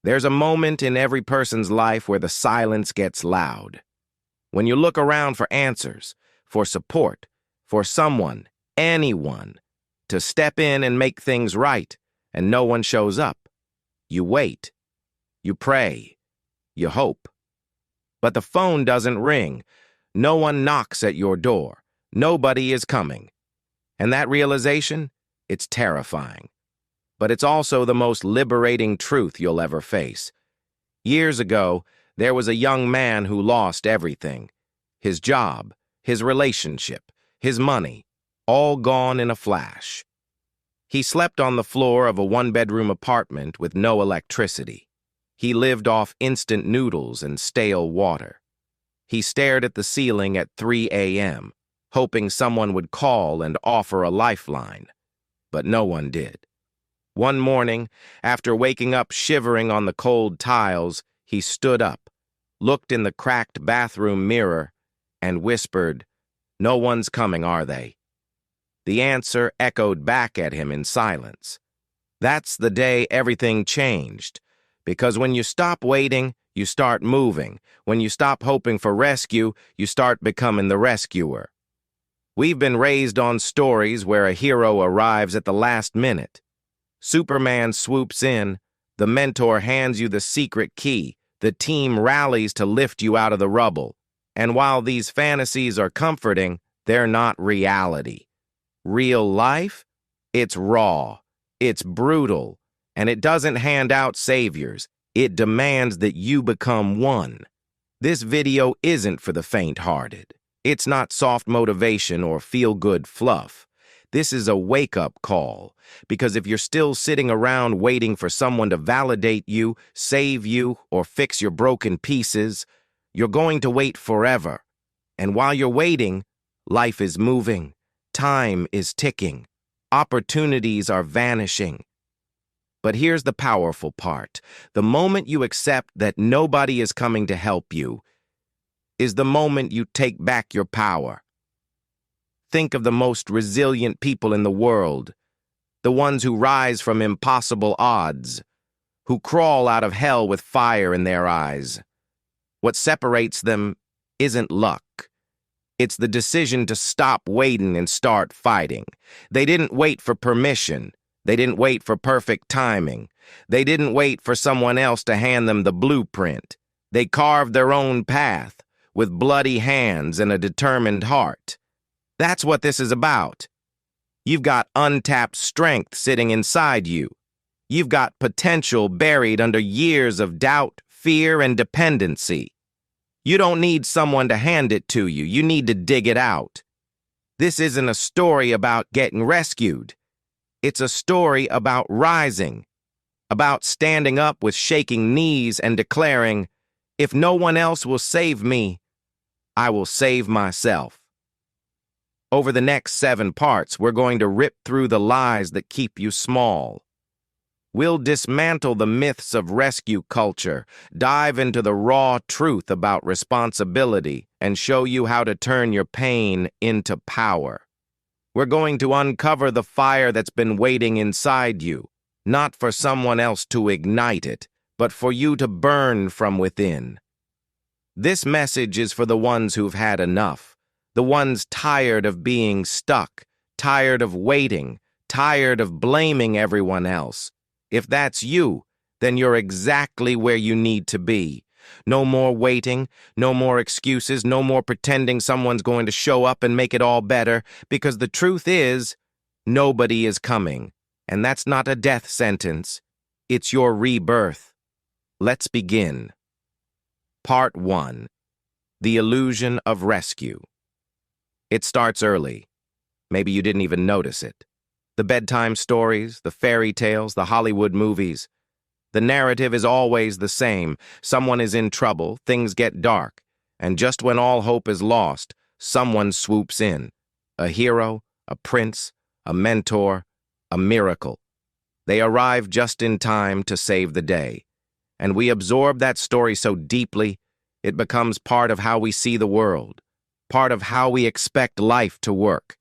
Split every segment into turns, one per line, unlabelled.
There's a moment in every person's life where the silence gets loud. When you look around for answers, for support, for someone, anyone, to step in and make things right, and no one shows up. You wait. You pray. You hope. But the phone doesn't ring. No one knocks at your door. Nobody is coming. And that realization, it's terrifying. But it's also the most liberating truth you'll ever face. Years ago, there was a young man who lost everything. His job, his relationship, his money, all gone in a flash. He slept on the floor of a one-bedroom apartment with no electricity. He lived off instant noodles and stale water. He stared at the ceiling at 3 a.m., hoping someone would call and offer a lifeline. But no one did. One morning, after waking up shivering on the cold tiles, he stood up, looked in the cracked bathroom mirror, and whispered, "No one's coming, are they?" The answer echoed back at him in silence. That's the day everything changed. Because when you stop waiting, you start moving. When you stop hoping for rescue, you start becoming the rescuer. We've been raised on stories where a hero arrives at the last minute. Superman swoops in, the mentor hands you the secret key, the team rallies to lift you out of the rubble. And while these fantasies are comforting, they're not reality. Real life? It's raw, it's brutal, and it doesn't hand out saviors. It demands that you become one. This video isn't for the faint-hearted. It's not soft motivation or feel-good fluff. This is a wake-up call, because if you're still sitting around waiting for someone to validate you, save you, or fix your broken pieces, you're going to wait forever. And while you're waiting, life is moving, time is ticking, opportunities are vanishing. But here's the powerful part. The moment you accept that nobody is coming to help you is the moment you take back your power. Think of the most resilient people in the world, the ones who rise from impossible odds, who crawl out of hell with fire in their eyes. What separates them isn't luck. It's the decision to stop waiting and start fighting. They didn't wait for permission. They didn't wait for perfect timing. They didn't wait for someone else to hand them the blueprint. They carved their own path with bloody hands and a determined heart. That's what this is about. You've got untapped strength sitting inside you. You've got potential buried under years of doubt, fear, and dependency. You don't need someone to hand it to you. You need to dig it out. This isn't a story about getting rescued. It's a story about rising, about standing up with shaking knees and declaring, "If no one else will save me, I will save myself." Over the next 7 parts, we're going to rip through the lies that keep you small. We'll dismantle the myths of rescue culture, dive into the raw truth about responsibility, and show you how to turn your pain into power. We're going to uncover the fire that's been waiting inside you, not for someone else to ignite it, but for you to burn from within. This message is for the ones who've had enough. The ones tired of being stuck, tired of waiting, tired of blaming everyone else. If that's you, then you're exactly where you need to be. No more waiting, no more excuses, no more pretending someone's going to show up and make it all better, because the truth is, nobody is coming. And that's not a death sentence. It's your rebirth. Let's begin. Part 1. The Illusion of Rescue. It starts early. Maybe you didn't even notice it. The bedtime stories, the fairy tales, the Hollywood movies. The narrative is always the same. Someone is in trouble, things get dark, and just when all hope is lost, someone swoops in. A hero, a prince, a mentor, a miracle. They arrive just in time to save the day. And we absorb that story so deeply, it becomes part of how we see the world. Part of how we expect life to work.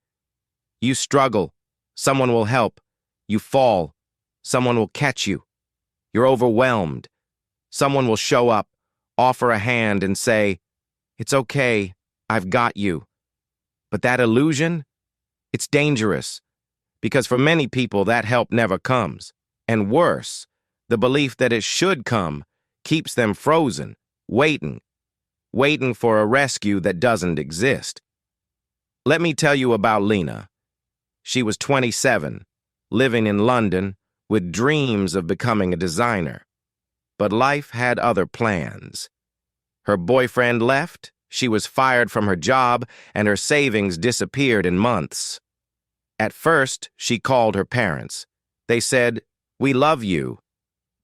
You struggle, someone will help. You fall, someone will catch you. You're overwhelmed, Someone will show up, offer a hand, and say, "It's okay, I've got you." But that illusion? It's dangerous, because for many people that help never comes. And worse, the belief that it should come keeps them frozen, waiting for a rescue that doesn't exist. Let me tell you about Lena. She was 27, living in London, with dreams of becoming a designer. But life had other plans. Her boyfriend left, she was fired from her job, and her savings disappeared in months. At first, she called her parents. They said, "We love you,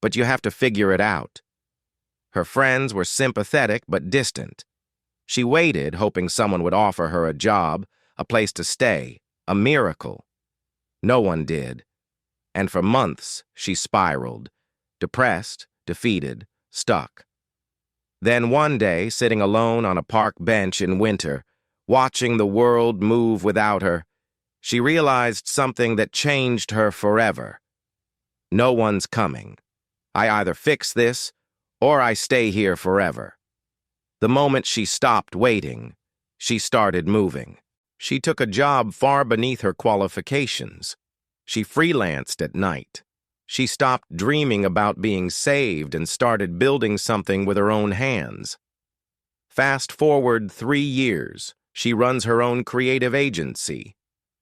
but you have to figure it out." Her friends were sympathetic but distant. She waited, hoping someone would offer her a job, a place to stay, a miracle. No one did. And for months, she spiraled, depressed, defeated, stuck. Then one day, sitting alone on a park bench in winter, watching the world move without her, she realized something that changed her forever. No one's coming. I either fix this, or I stay here forever. The moment she stopped waiting, she started moving. She took a job far beneath her qualifications. She freelanced at night. She stopped dreaming about being saved and started building something with her own hands. Fast forward 3 years, she runs her own creative agency.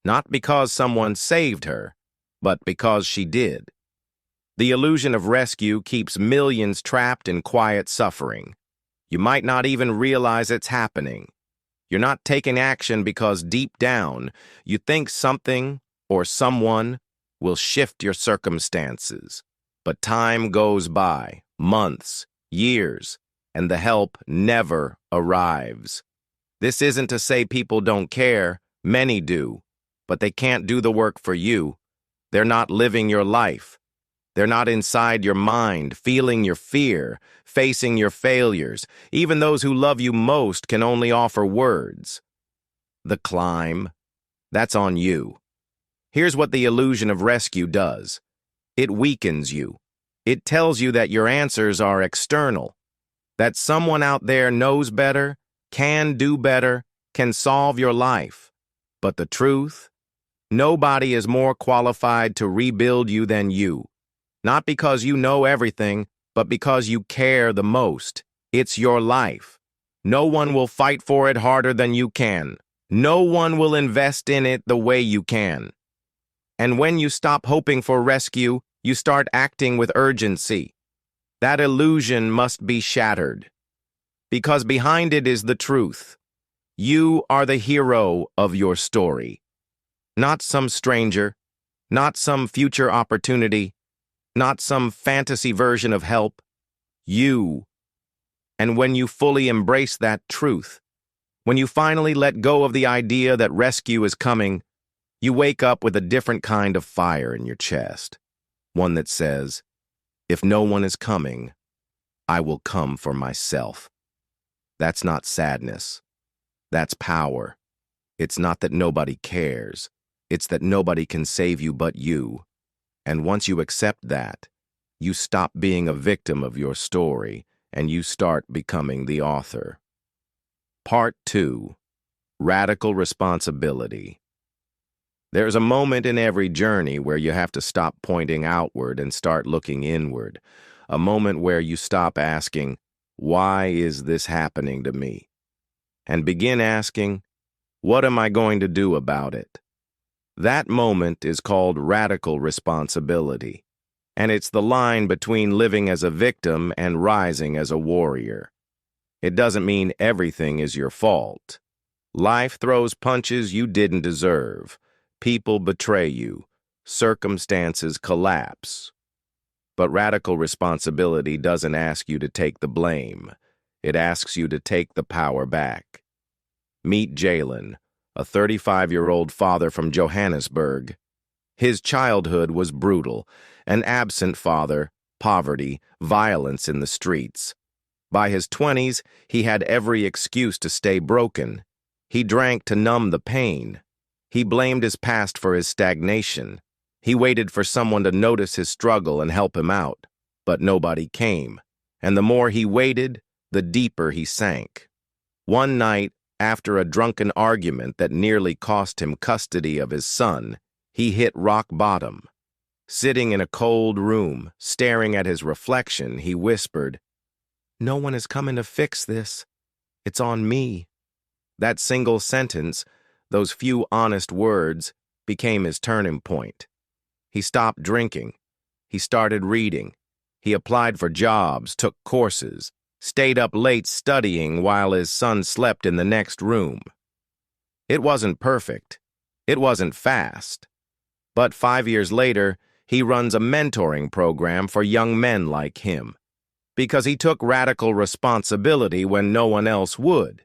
Not because someone saved her, but because she did. The illusion of rescue keeps millions trapped in quiet suffering. You might not even realize it's happening. You're not taking action because deep down, you think something or someone will shift your circumstances. But time goes by, months, years, and the help never arrives. This isn't to say people don't care, many do, but they can't do the work for you. They're not living your life. They're not inside your mind, feeling your fear, facing your failures. Even those who love you most can only offer words. The climb, that's on you. Here's what the illusion of rescue does. It weakens you. It tells you that your answers are external, that someone out there knows better, can do better, can solve your life. But the truth? Nobody is more qualified to rebuild you than you. Not because you know everything, but because you care the most. It's your life. No one will fight for it harder than you can. No one will invest in it the way you can. And when you stop hoping for rescue, you start acting with urgency. That illusion must be shattered. Because behind it is the truth. You are the hero of your story. Not some stranger, not some future opportunity, not some fantasy version of help. You. And when you fully embrace that truth, when you finally let go of the idea that rescue is coming, you wake up with a different kind of fire in your chest. One that says, if no one is coming, I will come for myself. That's not sadness. That's power. It's not that nobody cares. It's that nobody can save you but you. And once you accept that, you stop being a victim of your story and you start becoming the author. Part 2. Radical Responsibility. There's a moment in every journey where you have to stop pointing outward and start looking inward. A moment where you stop asking, why is this happening to me? And begin asking, what am I going to do about it? That moment is called radical responsibility, and it's the line between living as a victim and rising as a warrior. It doesn't mean everything is your fault. Life throws punches you didn't deserve. People betray you. Circumstances collapse. But radical responsibility doesn't ask you to take the blame. It asks you to take the power back. Meet Jalen, a 35-year-old father from Johannesburg. His childhood was brutal, an absent father, poverty, violence in the streets. By his 20s, he had every excuse to stay broken. He drank to numb the pain. He blamed his past for his stagnation. He waited for someone to notice his struggle and help him out, but nobody came. and the more he waited, the deeper he sank. One night, after a drunken argument that nearly cost him custody of his son, he hit rock bottom. Sitting in a cold room, staring at his reflection, he whispered, "No one is coming to fix this. It's on me." That single sentence, those few honest words, became his turning point. He stopped drinking. He started reading. He applied for jobs, took courses, stayed up late studying while his son slept in the next room. It wasn't perfect. It wasn't fast. But 5 years later, he runs a mentoring program for young men like him, because he took radical responsibility when no one else would.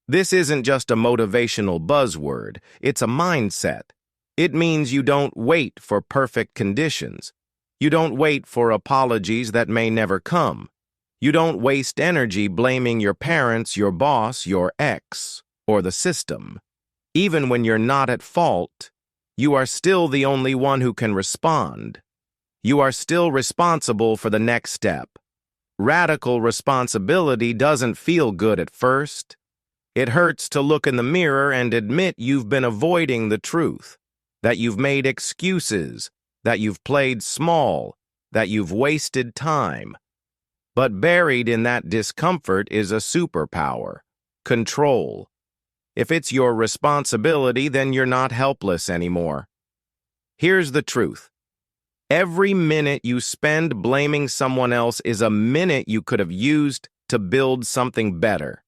This isn't just a motivational buzzword, it's a mindset. It means you don't wait for perfect conditions. You don't wait for apologies that may never come. You don't waste energy blaming your parents, your boss, your ex, or the system. Even when you're not at fault, you are still the only one who can respond. You are still responsible for the next step. Radical responsibility doesn't feel good at first. It hurts to look in the mirror and admit you've been avoiding the truth, that you've made excuses, that you've played small, that you've wasted time. But buried in that discomfort is a superpower: control. If it's your responsibility, then you're not helpless anymore. Here's the truth. Every minute you spend blaming someone else is a minute you could have used to build something better.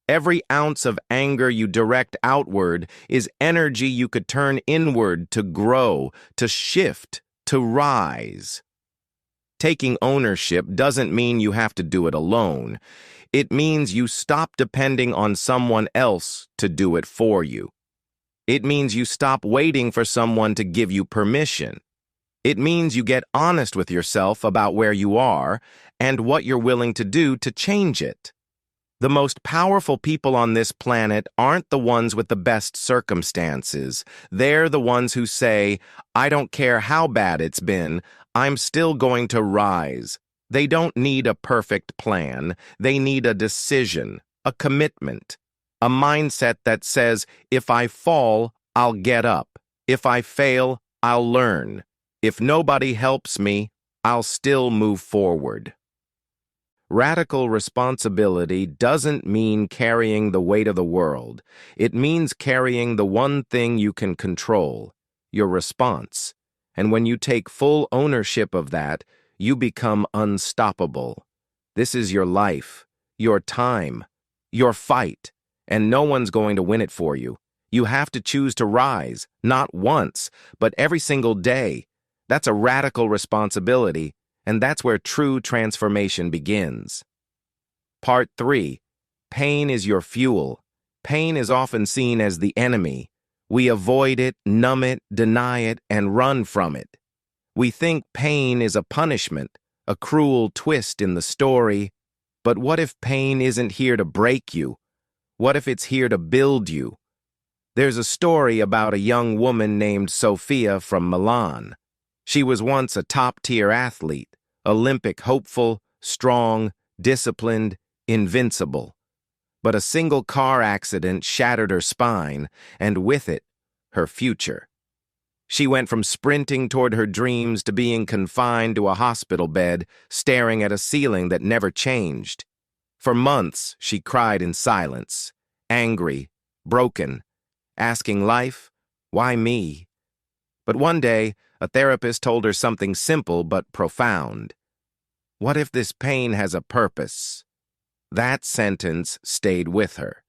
Every ounce of anger you direct outward is energy you could turn inward to grow, to shift, to rise. Taking ownership doesn't mean you have to do it alone. It means you stop depending on someone else to do it for you. It means you stop waiting for someone to give you permission. It means you get honest with yourself about where you are and what you're willing to do to change it. The most powerful people on this planet aren't the ones with the best circumstances. They're the ones who say, "I don't care how bad it's been, I'm still going to rise." They don't need a perfect plan. They need a decision, a commitment, a mindset that says, if I fall, I'll get up. If I fail, I'll learn. If nobody helps me, I'll still move forward. Radical responsibility doesn't mean carrying the weight of the world. It means carrying the one thing you can control, your response. And when you take full ownership of that, you become unstoppable. This is your life, your time, your fight, and no one's going to win it for you. You have to choose to rise, not once, but every single day. That's a radical responsibility, and that's where true transformation begins. Part 3. Pain is your fuel. Pain is often seen as the enemy. We avoid it, numb it, deny it, and run from it. We think pain is a punishment, a cruel twist in the story. But what if pain isn't here to break you? What if it's here to build you? There's a story about a young woman named Sophia from Milan. She was once a top-tier athlete, Olympic hopeful, strong, disciplined, invincible. But a single car accident shattered her spine, and with it, her future. She went from sprinting toward her dreams to being confined to a hospital bed, staring at a ceiling that never changed. For months, she cried in silence, angry, broken, asking life, "Why me?" But one day, a therapist told her something simple but profound. What if this pain has a purpose? That sentence stayed with her.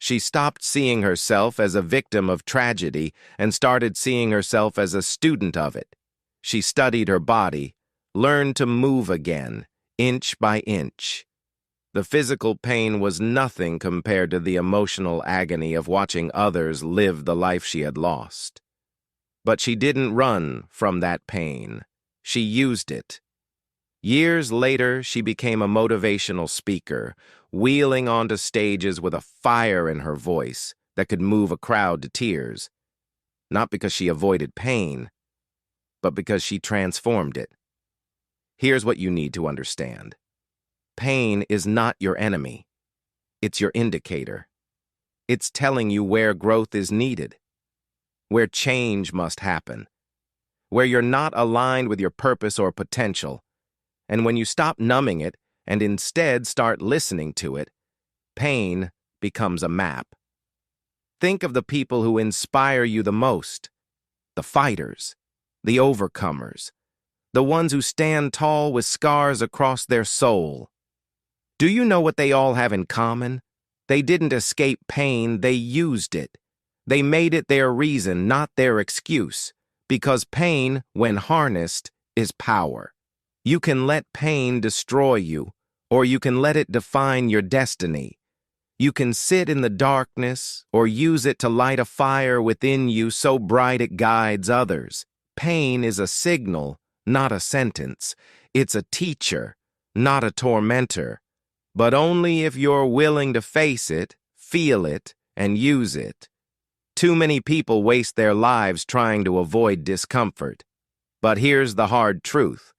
She stopped seeing herself as a victim of tragedy and started seeing herself as a student of it. She studied her body, learned to move again, inch by inch. The physical pain was nothing compared to the emotional agony of watching others live the life she had lost. But she didn't run from that pain. She used it. Years later, she became a motivational speaker, wheeling onto stages with a fire in her voice that could move a crowd to tears. Not because she avoided pain, but because she transformed it. Here's what you need to understand. pain is not your enemy. It's your indicator. It's telling you where growth is needed, where change must happen, where you're not aligned with your purpose or potential. And when you stop numbing it and instead start listening to it, pain becomes a map. Think of the people who inspire you the most, the fighters, the overcomers, the ones who stand tall with scars across their soul. Do you know what they all have in common? They didn't escape pain, they used it. They made it their reason, not their excuse, because pain, when harnessed, is power. You can let pain destroy you, or you can let it define your destiny. You can sit in the darkness, or use it to light a fire within you so bright it guides others. Pain is a signal, not a sentence. It's a teacher, not a tormentor. But only if you're willing to face it, feel it, and use it. Too many people waste their lives trying to avoid discomfort. But here's the hard truth.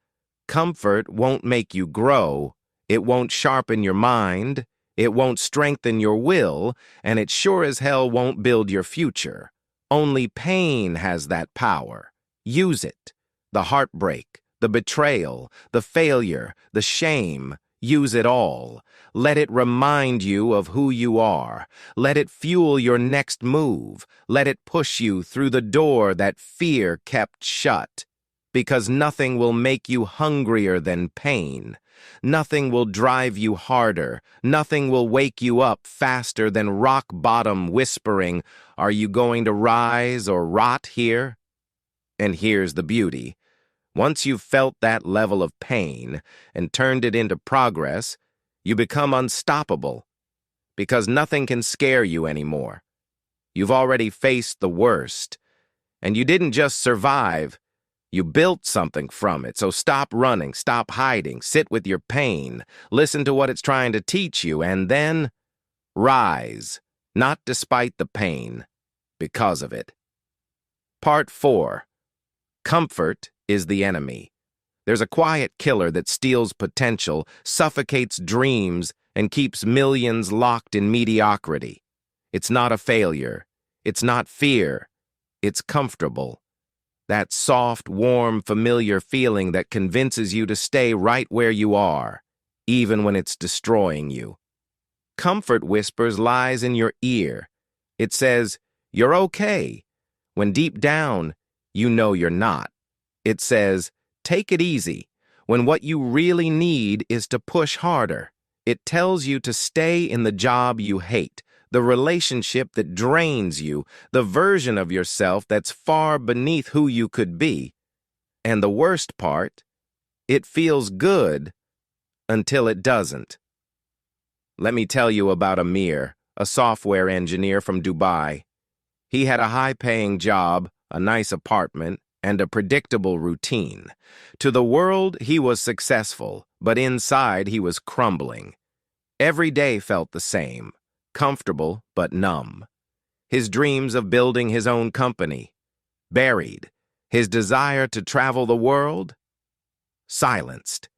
Comfort won't make you grow, it won't sharpen your mind, it won't strengthen your will, and it sure as hell won't build your future. Only pain has that power. Use it. The heartbreak, the betrayal, the failure, the shame. Use it all. Let it remind you of who you are. Let it fuel your next move. Let it push you through the door that fear kept shut. Because nothing will make you hungrier than pain. Nothing will drive you harder. Nothing will wake you up faster than rock bottom whispering, "Are you going to rise or rot here?" And here's the beauty. Once you've felt that level of pain and turned it into progress, you become unstoppable. Because nothing can scare you anymore. You've already faced the worst. And you didn't just survive. You built something from it, so stop running, stop hiding, sit with your pain, listen to what it's trying to teach you, and then rise, not despite the pain, because of it. Part 4. Comfort is the enemy. There's a quiet killer that steals potential, suffocates dreams, and keeps millions locked in mediocrity. It's not a failure. It's not fear. It's comfortable. That soft, warm, familiar feeling that convinces you to stay right where you are, even when it's destroying you. Comfort whispers lies in your ear. It says, "You're okay," when deep down, you know you're not. It says, "Take it easy," when what you really need is to push harder. It tells you to stay in the job you hate, the relationship that drains you, the version of yourself that's far beneath who you could be. And the worst part, it feels good until it doesn't. Let me tell you about Amir, a software engineer from Dubai. He had a high-paying job, a nice apartment, and a predictable routine. To the world, he was successful, but inside he was crumbling. Every day felt the same. Comfortable but numb. His dreams of building his own company, buried. His desire to travel the world, silenced.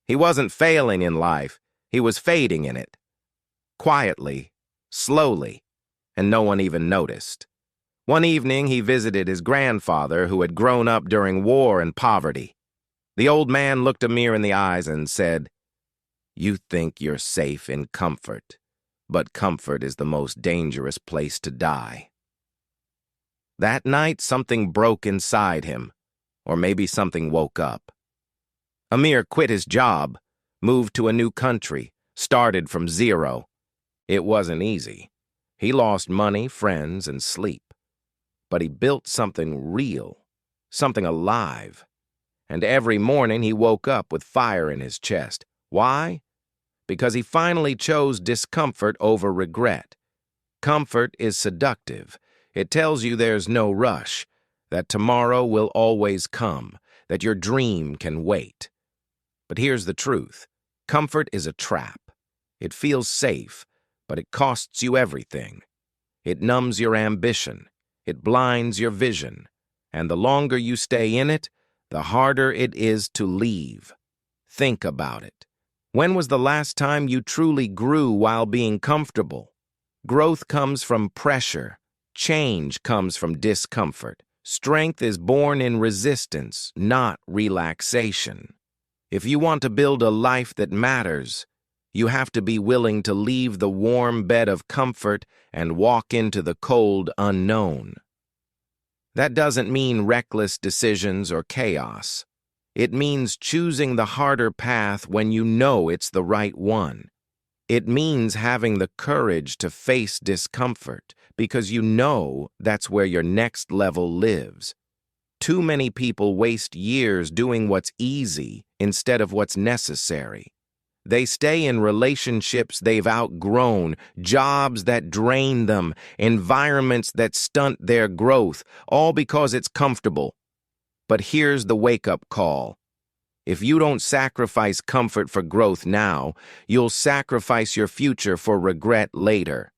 He wasn't failing in life, he was fading in it. Quietly, slowly, and no one even noticed. One evening he visited his grandfather who had grown up during war and poverty. The old man looked Amir in the eyes and said, "You think you're safe in comfort. But comfort is the most dangerous place to die." That night, something broke inside him, or maybe something woke up. Amir quit his job, moved to a new country, started from zero. It wasn't easy. He lost money, friends, and sleep. But he built something real, something alive. And every morning he woke up with fire in his chest. Why? Because he finally chose discomfort over regret. Comfort is seductive. It tells you there's no rush, that tomorrow will always come, that your dream can wait. But here's the truth. Comfort is a trap. It feels safe, but it costs you everything. It numbs your ambition. It blinds your vision. And the longer you stay in it, the harder it is to leave. Think about it. When was the last time you truly grew while being comfortable? Growth comes from pressure. Change comes from discomfort. Strength is born in resistance, not relaxation. If you want to build a life that matters, you have to be willing to leave the warm bed of comfort and walk into the cold unknown. That doesn't mean reckless decisions or chaos. It means choosing the harder path when you know it's the right one. It means having the courage to face discomfort because you know that's where your next level lives. Too many people waste years doing what's easy instead of what's necessary. They stay in relationships they've outgrown, jobs that drain them, environments that stunt their growth, all because it's comfortable. But here's the wake-up call. If you don't sacrifice comfort for growth now, you'll sacrifice your future for regret later.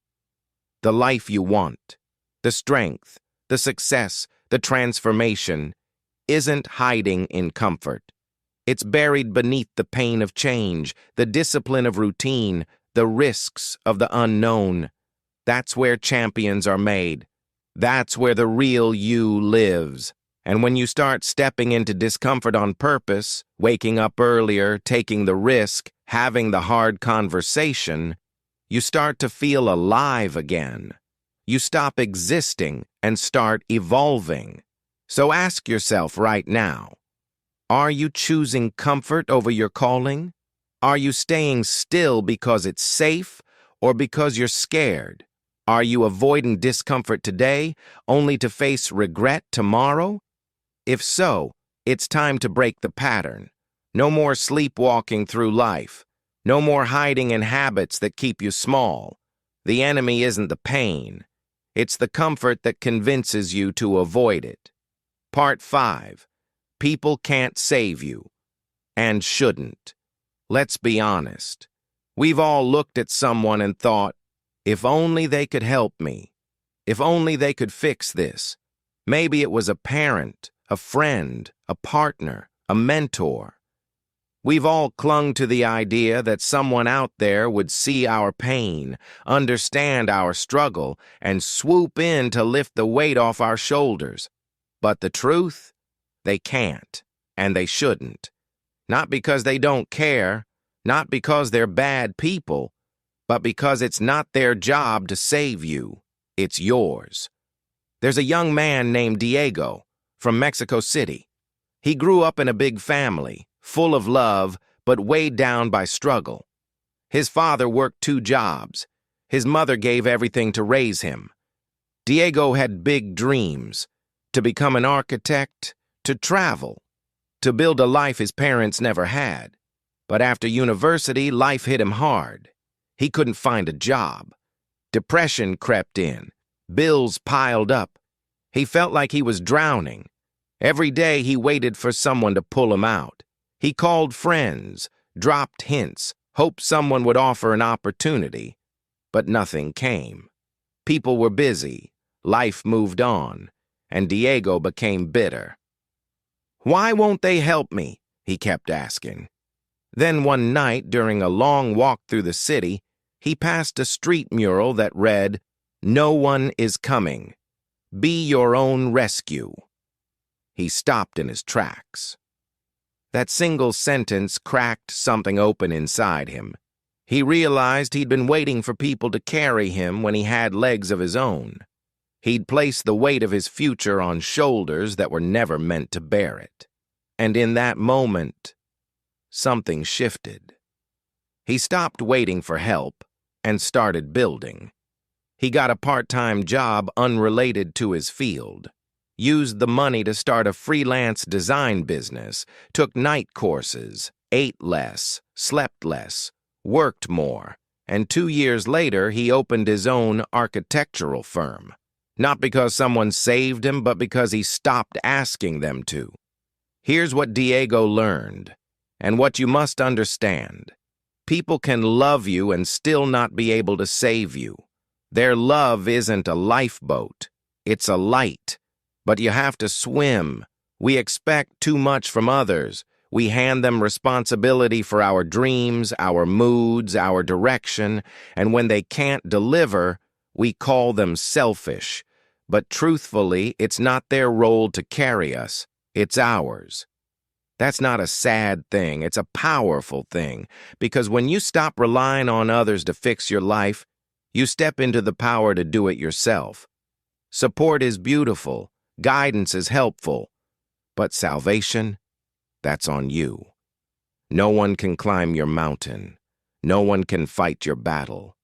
The life you want, the strength, the success, the transformation, isn't hiding in comfort. It's buried beneath the pain of change, the discipline of routine, the risks of the unknown. That's where champions are made. That's where the real you lives. And when you start stepping into discomfort on purpose, waking up earlier, taking the risk, having the hard conversation, you start to feel alive again. You stop existing and start evolving. So ask yourself right now, are you choosing comfort over your calling? Are you staying still because it's safe or because you're scared? Are you avoiding discomfort today only to face regret tomorrow? If so, it's time to break the pattern. No more sleepwalking through life. No more hiding in habits that keep you small. The enemy isn't the pain. It's the comfort that convinces you to avoid it. Part 5. People can't save you. And shouldn't. Let's be honest. We've all looked at someone and thought, if only they could help me. If only they could fix this. Maybe it was a parent, a friend, a partner, a mentor. We've all clung to the idea that someone out there would see our pain, understand our struggle, and swoop in to lift the weight off our shoulders. But the truth? They can't, and they shouldn't. Not because they don't care, not because they're bad people, but because it's not their job to save you. It's yours. There's a young man named Diego from Mexico City. He grew up in a big family, full of love, but weighed down by struggle. His father worked 2 jobs. His mother gave everything to raise him. Diego had big dreams, to become an architect, to travel, to build a life his parents never had. But after university, life hit him hard. He couldn't find a job. Depression crept in. Bills piled up. He felt like he was drowning. Every day he waited for someone to pull him out. He called friends, dropped hints, hoped someone would offer an opportunity. But nothing came. People were busy. Life moved on. And Diego became bitter. Why won't they help me? He kept asking. Then one night, during a long walk through the city, he passed a street mural that read, "No one is coming. Be your own rescue." He stopped in his tracks. That single sentence cracked something open inside him. He realized he'd been waiting for people to carry him when he had legs of his own. He'd placed the weight of his future on shoulders that were never meant to bear it. And in that moment, something shifted. He stopped waiting for help and started building. He got a part-time job unrelated to his field, used the money to start a freelance design business, took night courses, ate less, slept less, worked more, and 2 years later he opened his own architectural firm. Not because someone saved him, but because he stopped asking them to. Here's what Diego learned, and what you must understand. People can love you and still not be able to save you. Their love isn't a lifeboat. It's a light. But you have to swim. We expect too much from others. We hand them responsibility for our dreams, our moods, our direction, and when they can't deliver, we call them selfish. But truthfully, it's not their role to carry us, it's ours. That's not a sad thing, it's a powerful thing, because when you stop relying on others to fix your life, you step into the power to do it yourself. Support is beautiful, guidance is helpful, but salvation, that's on you. No one can climb your mountain. No one can fight your battle.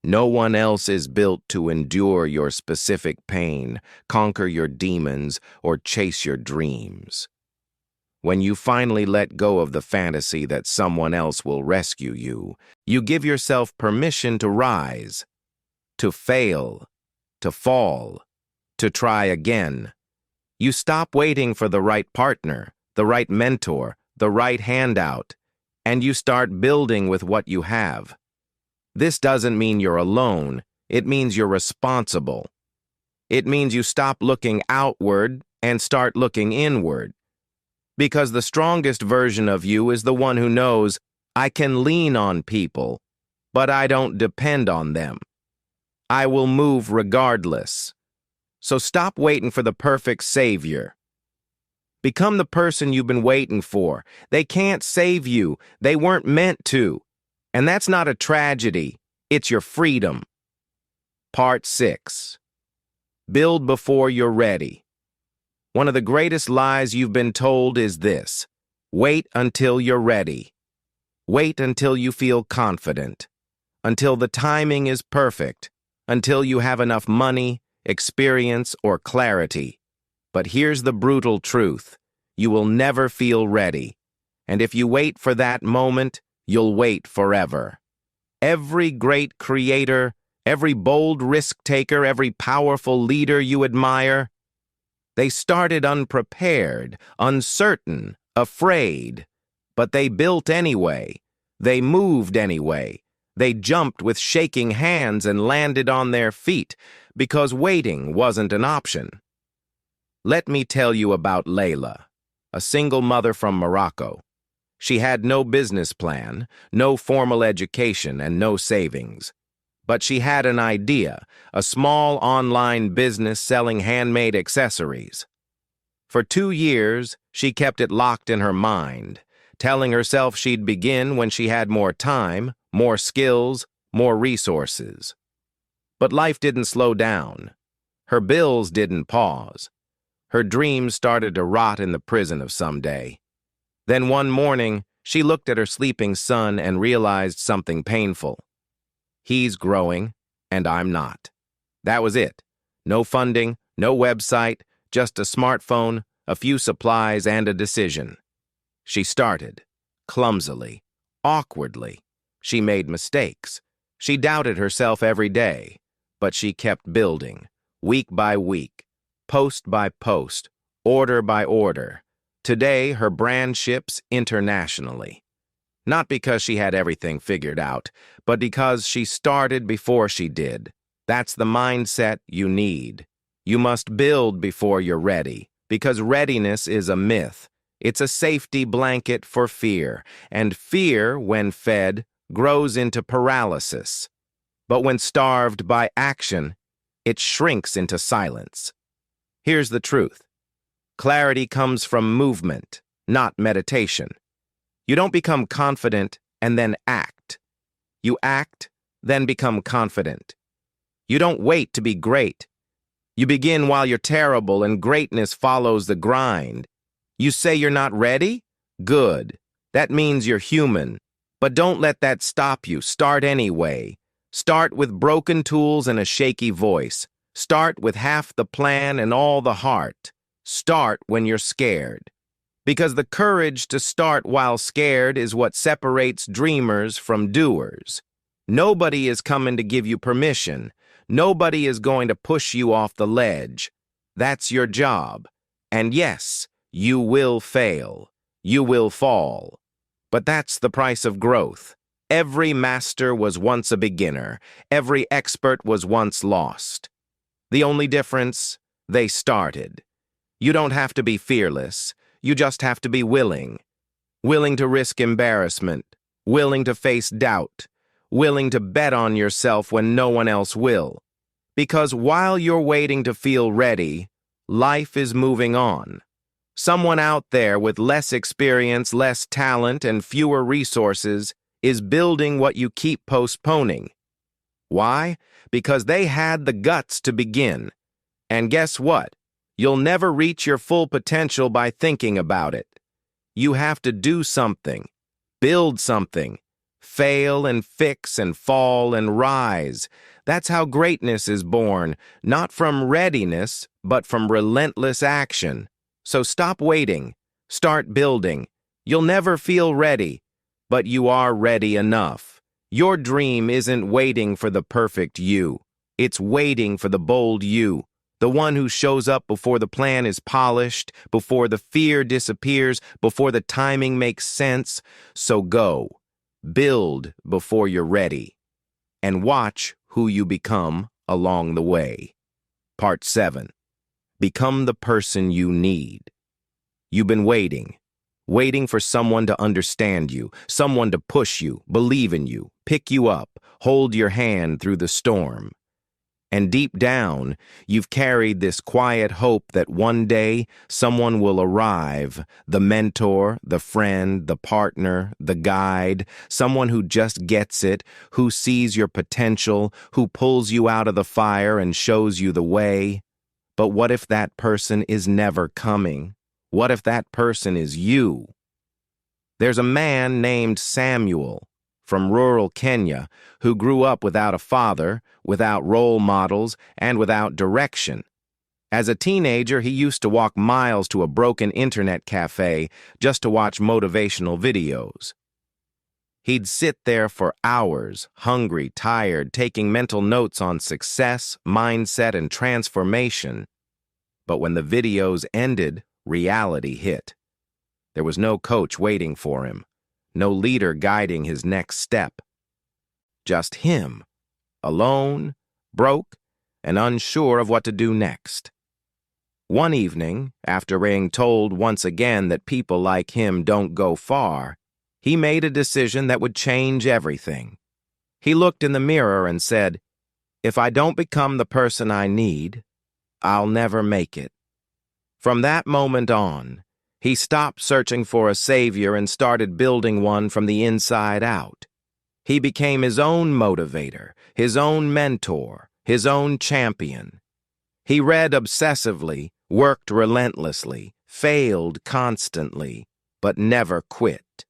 No one else is built to endure your specific pain, conquer your demons, or chase your dreams. When you finally let go of the fantasy that someone else will rescue you, you give yourself permission to rise, to fail, to fall, to try again. You stop waiting for the right partner, the right mentor, the right handout, and you start building with what you have. This doesn't mean you're alone, it means you're responsible. It means you stop looking outward and start looking inward. Because the strongest version of you is the one who knows, I can lean on people, but I don't depend on them. I will move regardless. So stop waiting for the perfect savior. Become the person you've been waiting for. They can't save you. They weren't meant to. And that's not a tragedy. It's your freedom. Part 6. Build before you're ready. One of the greatest lies you've been told is this: wait until you're ready. Wait until you feel confident. Until the timing is perfect. Until you have enough money, experience, or clarity. But here's the brutal truth. You will never feel ready. And if you wait for that moment, you'll wait forever. Every great creator, every bold risk-taker, every powerful leader you admire, they started unprepared, uncertain, afraid. But they built anyway. They moved anyway. They jumped with shaking hands and landed on their feet because waiting wasn't an option. Let me tell you about Layla, a single mother from Morocco. She had no business plan, no formal education, and no savings. But she had an idea, a small online business selling handmade accessories. For 2 years, she kept it locked in her mind, telling herself she'd begin when she had more time, more skills, more resources. But life didn't slow down. Her bills didn't pause. Her dreams started to rot in the prison of some day. Then one morning, she looked at her sleeping son and realized something painful. He's growing, and I'm not. That was it. No funding, no website, just a smartphone, a few supplies, and a decision. She started, clumsily, awkwardly. She made mistakes. She doubted herself every day, but she kept building, week by week, post by post, order by order. Today, her brand ships internationally. Not because she had everything figured out, but because she started before she did. That's the mindset you need. You must build before you're ready, because readiness is a myth. It's a safety blanket for fear, and fear, when fed, grows into paralysis. But when starved by action, it shrinks into silence. Here's the truth. Clarity comes from movement, not meditation. You don't become confident and then act. You act, then become confident. You don't wait to be great. You begin while you're terrible, and greatness follows the grind. You say you're not ready? Good. That means you're human. But don't let that stop you. Start anyway. Start with broken tools and a shaky voice. Start with half the plan and all the heart. Start when you're scared. Because the courage to start while scared is what separates dreamers from doers. Nobody is coming to give you permission. Nobody is going to push you off the ledge. That's your job. And yes, you will fail. You will fall. But that's the price of growth. Every master was once a beginner. Every expert was once lost. The only difference, they started. You don't have to be fearless. You just have to be willing. willing to risk embarrassment, willing to face doubt, willing to bet on yourself when no one else will. Because while you're waiting to feel ready, life is moving on. Someone out there with less experience, less talent, and fewer resources is building what you keep postponing. Why? Because they had the guts to begin. And guess what? You'll never reach your full potential by thinking about it. You have to do something, build something, fail and fix and fall and rise. That's how greatness is born, not from readiness, but from relentless action. So stop waiting, start building. You'll never feel ready, but you are ready enough. Your dream isn't waiting for the perfect you. It's waiting for the bold you. The one who shows up before the plan is polished, before the fear disappears, before the timing makes sense. So go, build before you're ready, and watch who you become along the way. Part 7. Become the person you need. You've been waiting for someone to understand you, someone to push you, believe in you, pick you up, hold your hand through the storm. And deep down, you've carried this quiet hope that one day someone will arrive, the mentor, the friend, the partner, the guide, someone who just gets it, who sees your potential, who pulls you out of the fire and shows you the way. But what if that person is never coming? What if that person is you? There's a man named Samuel from rural Kenya who grew up without a father, without role models, and without direction. As a teenager, he used to walk miles to a broken internet cafe just to watch motivational videos. He'd sit there for hours, hungry, tired, taking mental notes on success, mindset, and transformation. But when the videos ended, reality hit. There was no coach waiting for him, no leader guiding his next step. Just him, alone, broke, and unsure of what to do next. One evening, after being told once again that people like him don't go far, he made a decision that would change everything. He looked in the mirror and said, "If I don't become the person I need, I'll never make it." From that moment on, he stopped searching for a savior and started building one from the inside out. He became his own motivator, his own mentor, his own champion. He read obsessively, worked relentlessly, failed constantly, but never quit.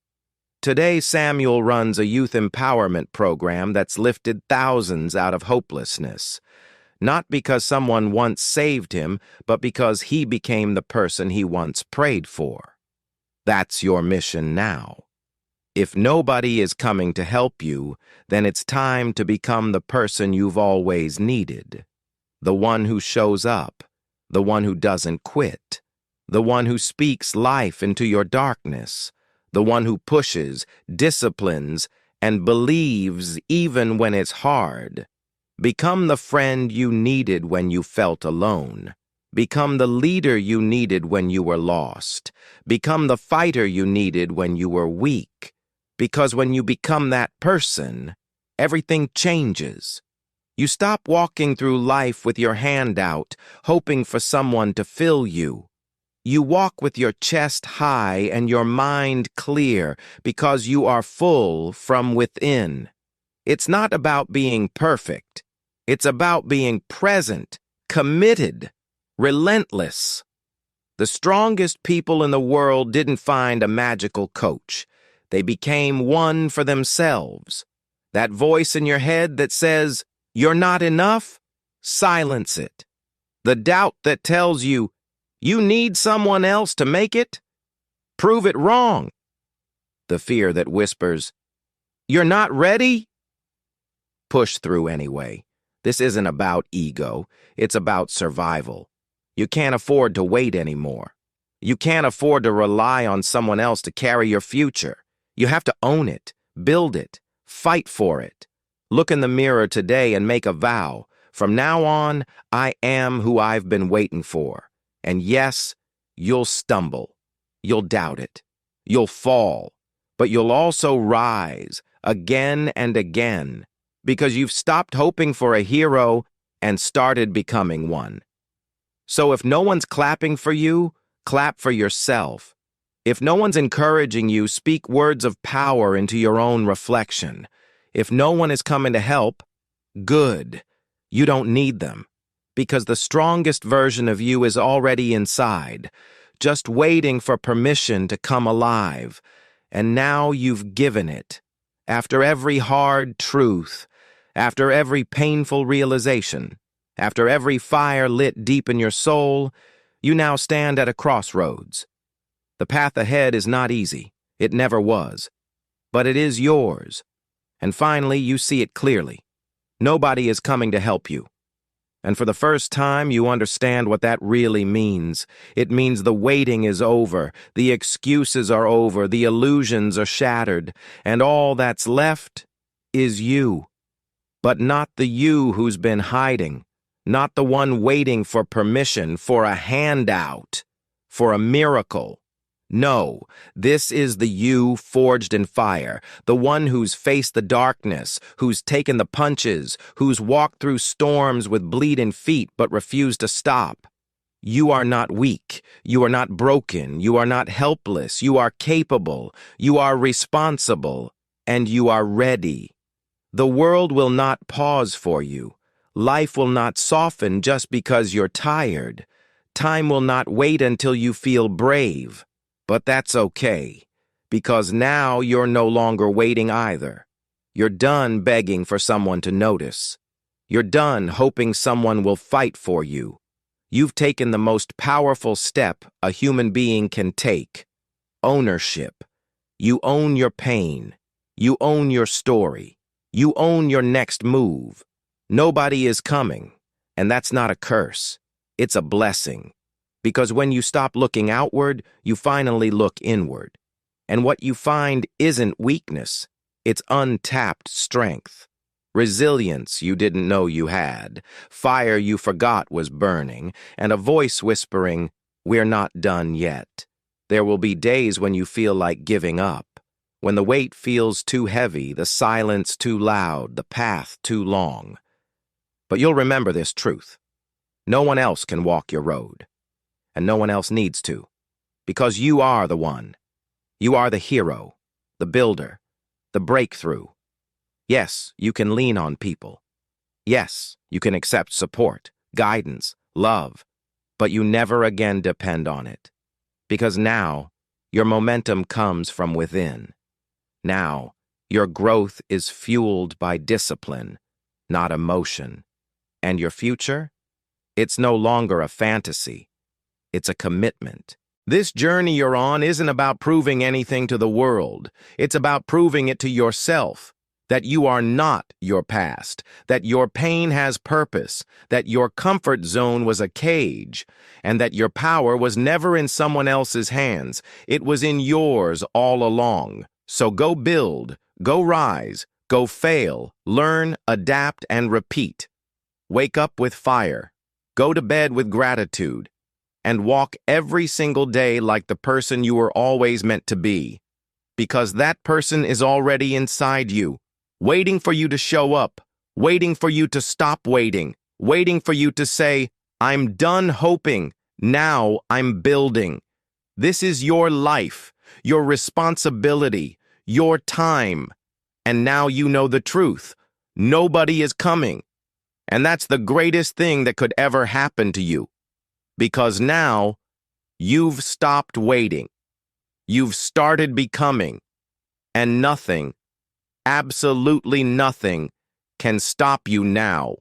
Today, Samuel runs a youth empowerment program that's lifted thousands out of hopelessness. Not because someone once saved him, but because he became the person he once prayed for. That's your mission now. If nobody is coming to help you, then it's time to become the person you've always needed. The one who shows up, the one who doesn't quit, the one who speaks life into your darkness, the one who pushes, disciplines, and believes even when it's hard. Become the friend you needed when you felt alone. Become the leader you needed when you were lost. Become the fighter you needed when you were weak. Because when you become that person, everything changes. You stop walking through life with your hand out, hoping for someone to fill you. You walk with your chest high and your mind clear because you are full from within. It's not about being perfect. It's about being present, committed, relentless. The strongest people in the world didn't find a magical coach. They became one for themselves. That voice in your head that says, "You're not enough," silence it. The doubt that tells you, "You need someone else to make it," prove it wrong. The fear that whispers, "You're not ready," push through anyway. This isn't about ego. It's about survival. You can't afford to wait anymore. You can't afford to rely on someone else to carry your future. You have to own it, build it, fight for it. Look in the mirror today and make a vow. From now on, I am who I've been waiting for. And yes, you'll stumble. You'll doubt it. You'll fall, but you'll also rise again and again because you've stopped hoping for a hero and started becoming one. So if no one's clapping for you, clap for yourself. If no one's encouraging you, speak words of power into your own reflection. If no one is coming to help, good. You don't need them, because the strongest version of you is already inside, just waiting for permission to come alive. And now you've given it. After every hard truth, after every painful realization, after every fire lit deep in your soul, you now stand at a crossroads. The path ahead is not easy. It never was. But it is yours. And finally, you see it clearly. Nobody is coming to help you. And for the first time, you understand what that really means. It means the waiting is over, the excuses are over, the illusions are shattered, and all that's left is you. But not the you who's been hiding, not the one waiting for permission, for a handout, for a miracle. No, this is the you forged in fire, the one who's faced the darkness, who's taken the punches, who's walked through storms with bleeding feet but refused to stop. You are not weak, you are not broken, you are not helpless, you are capable, you are responsible, and you are ready. The world will not pause for you. Life will not soften just because you're tired. Time will not wait until you feel brave. But that's okay, because now you're no longer waiting either. You're done begging for someone to notice. You're done hoping someone will fight for you. You've taken the most powerful step a human being can take: ownership. You own your pain. You own your story. You own your next move. Nobody is coming, and that's not a curse. It's a blessing. Because when you stop looking outward, you finally look inward. And what you find isn't weakness, it's untapped strength. Resilience you didn't know you had, fire you forgot was burning, and a voice whispering, "We're not done yet." There will be days when you feel like giving up, when the weight feels too heavy, the silence too loud, the path too long. But you'll remember this truth. No one else can walk your road. And no one else needs to, because you are the one. You are the hero, the builder, the breakthrough. Yes, you can lean on people. Yes, you can accept support, guidance, love, but you never again depend on it. Because now, your momentum comes from within. Now, your growth is fueled by discipline, not emotion. And your future? It's no longer a fantasy. It's a commitment. This journey you're on isn't about proving anything to the world. It's about proving it to yourself, that you are not your past, that your pain has purpose, that your comfort zone was a cage, and that your power was never in someone else's hands. It was in yours all along. So go build, go rise, go fail, learn, adapt, and repeat. Wake up with fire. Go to bed with gratitude. And walk every single day like the person you were always meant to be. Because that person is already inside you, waiting for you to show up, waiting for you to stop waiting, waiting for you to say, "I'm done hoping, now I'm building." This is your life, your responsibility, your time. And now you know the truth. Nobody is coming. And that's the greatest thing that could ever happen to you. Because now, you've stopped waiting. You've started becoming. And nothing, absolutely nothing, can stop you now.